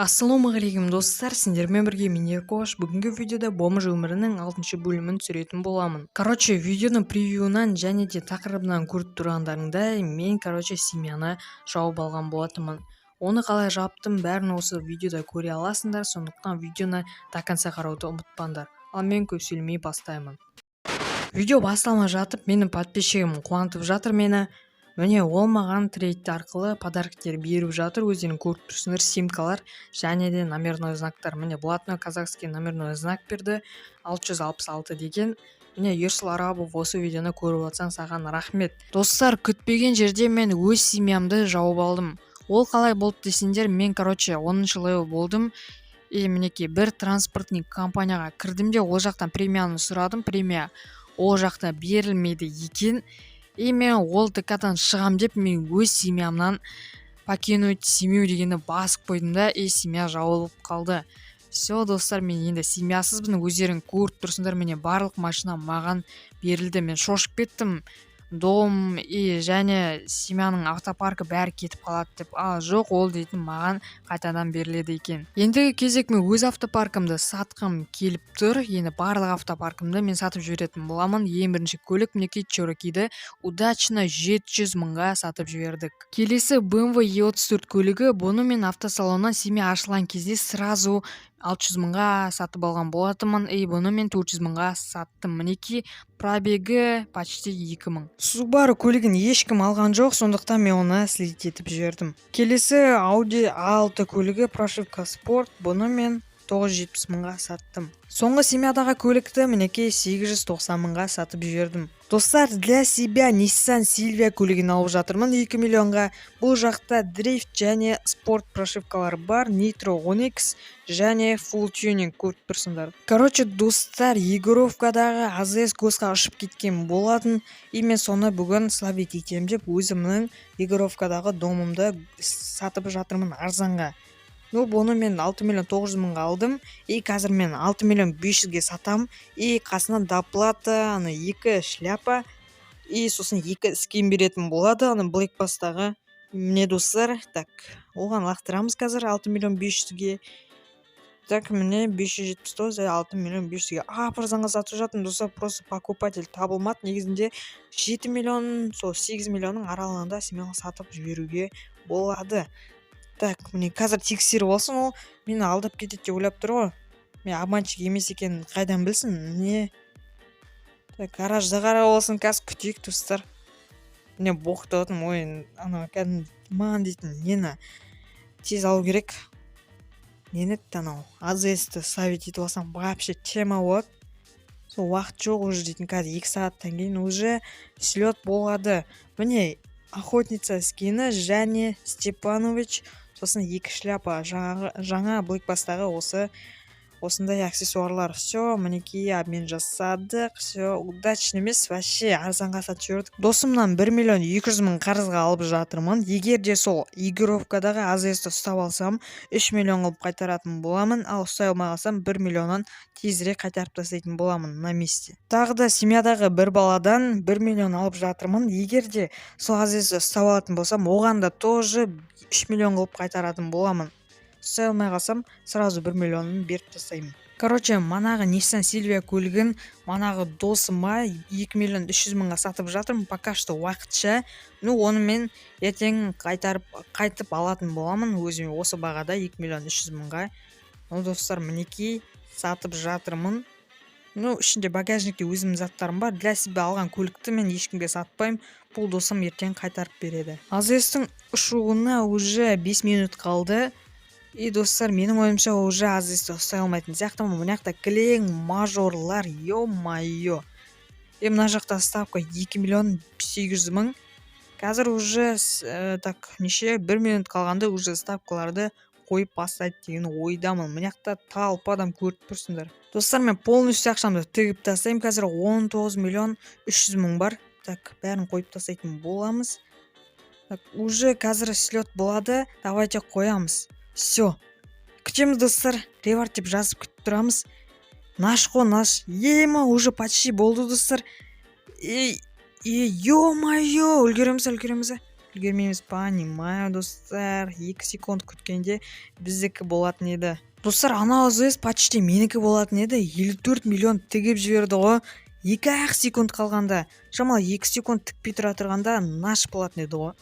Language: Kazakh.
Ассалаумағалейкум достар, сендермен бірге мен Еркош. Бүгінгі видеода бомж өмірінің 6-шы бөлімін түсіретін боламын. Видеоның превьюынан және де тақырыбынан көріп тұрғандарыңдай, мен семьяны жауып алған болатынмын. Оны қалай жаптым, бәрін осы видеода көре аласыңдар, сондықтан видеоны до конца қарауды ұмытпаңдар. Ал мен көп сөйлемей бастаймын. Видео басталмай жатып, менің подписчигім қуантып жатыр мені. Міне ол маған трейд арқылы подарктер беріп жатыр, өздерің көріп тұрсыңдар, симкалар және де номерной знактар. Міне блатной казахский номерной знак берді, 666 деген. Міне Ерсул Арабов, осы видеоны көріп отсаң саған рахмет. Достар, күтпеген жерде мен өз семьямды жауып алдым. Ол қалай болды десеңдер, мен 10-шы левел болдым. Мінекей бір транспортный компанияға кірдім де, ол жақтан премияны сұрадым. Премия ол жақта берілмеді екен. Мен ол ТК-дан шығам деп, мен өз семьямнан покинуть семью дегенді басып қойдым да, семья жауылып қалды. Все, достар, мен енді семьясызбын, өздерің көріп тұрсыңдар, міне барлық машина маған берілді. Мен шошып кеттім. Дом және семьяның автопаркі бәрі кетіп қалады деп. Жоқ, ол дейтін маған қайтадан беріледі екен. Ендігі кезек мен өз автопаркымды сатқым келіп тұр. Енді барлық автопаркымды мен сатып жіберетін боламын. Ең бірінші көлік мінекей Черокиді удачно 700 мыңға сатып жібердік. Келесі BMW E34 көлігі, бұны мен автосалоннан семья ашылған кезде сразу 600 мыңға сатып алған болатынмын. Бұны мен 400 мыңға саттым. Мінекей пробегі почти 2000. Subaru көлігін ешкім алған жоқ, сондықтан мен оны слить етіп жібердім. Келесі Audi A6 көлігі прошивка спорт, бұны мен 970 мыңға саттым. Соңғы семьядағы көлікті мінекей 890 мыңға сатып жібердім. Достар, для себя Nissan Silvia көлігін алып жатырмын 2 миллионға. Бұл жақта дрифт және спорт прошивкалар бар, Nitro 10X және Full Tuning көріп тұрсыңдар. Достар, Егоровкадағы АЗС госқа ұшып кеткен болатын. Мен соны бүгін славить етем деп, өзімнің Егоровкадағы домымды сатып жатырмын арзанға. Бұны мен 6 миллион 900 мыңға алдым. Қазір мен 6 миллион 500-ге сатам. Қасынан доплата, 2 шляпа, сосын 2 скин беретін болады. Блэкбастағы. Міне достар, оған лақтырамыз қазір 6 миллион 500-ге. Міне 579, 6 миллион 500-ге. Арзанға сатып жатырмын достар, просто покупатель табылмады. Негізінде 7 миллион, 8 миллионның аралығында семьяға сатып жіберуге болады. Міне қазір тексеріп алсын, ол мені алдап кетеді деп ойлап тұр ғой. Мен обманщик емес екенін қайдан білсін? Не? Гаражда қарап алсын, қазір күтейік достар. Міне боқты отым, кәдімгі маған дейтін нені тез алу керек. Нені АЗС-ті совет етіп алсам, вообще тема болады. Сол уақыт жоқ уже дейтін, қазір 2 сағаттан кейін уже слет болады. Міне охотница скины және Степанович, сосын 2 шляпа, жаңа блэкбастағы осындай аксессуарлар. Все, мінекей обмен жасадық. Все, удачный емес, вообще арзанға сатып жібердік. Досымнан 1 миллион 200 мың қарызға алып жатырмын. Егер де сол Егоровкадағы АЗС-ті ұстап алсам, 3 миллион қылып қайтаратын боламын, ал ұстай алмай қалсам 1 миллионнан тезірек қайтарып тастайтын боламын на месте. Тағы да семьядағы бір баладан 1 миллион алып жатырмын. Егер де сол АЗС-ті ұстап алатын болсам, оған да тоже 3 миллион қылып қайтаратын боламын. Ұстай алмай қалсам, сразу 1 миллионын беріп тастаймын. Манағы Nissan Silvia көлігін манағы досыма 2 миллион 300 мыңға сатып жатырмын. Пока что уақытша. Оны мен ертең қайтып алатын боламын. Өзіме осы бағада 2 миллион 300 мыңға. Достар, мінекей сатып жатырмын. Ішінде багажникте өзімнің заттарым бар. Для себя алған көлікті мен ешкімге сатпаймын. Бұл досым ертең қайтарып береді. АЗС-тің ұшуына уже 5 минут қалды. Достар, менің ойымша уже АЗС-ті ұстай алмайтын сияқты. Мына жақта кілең мажорлар, ё-майо. Мына жақта ставка 2 миллион 800 мың. Қазір уже 1 минут қалғанда уже ставкаларды қойып бастайды деген ойдамын. Мына жақта талпа адам көріп тұрсыңдар. Достар, мен полностью ақшамды тігіп тастаймын. Қазір 19 миллион 300 мың бар. Бәрін қойып тастайтын боламыз. Уже қазір слет болады. Давайте қоямыз. Все. Күтеміз достар. Ревард деп жазып күтіп тұрамыз. Наш. Уже почти болды достар. Ё-майо, үлгереміз. үлгермейміз понимаю достар. 2 секунд күткенде біздікі болатын еді. Достар, ана ОЗС почти менікі болатын еді. 54 миллион тігіп жіберді ғой. 2-ақ секунд қалғанда. Шамалы 2 секунд тікпей тұра тұрғанда наш болатын еді ғой.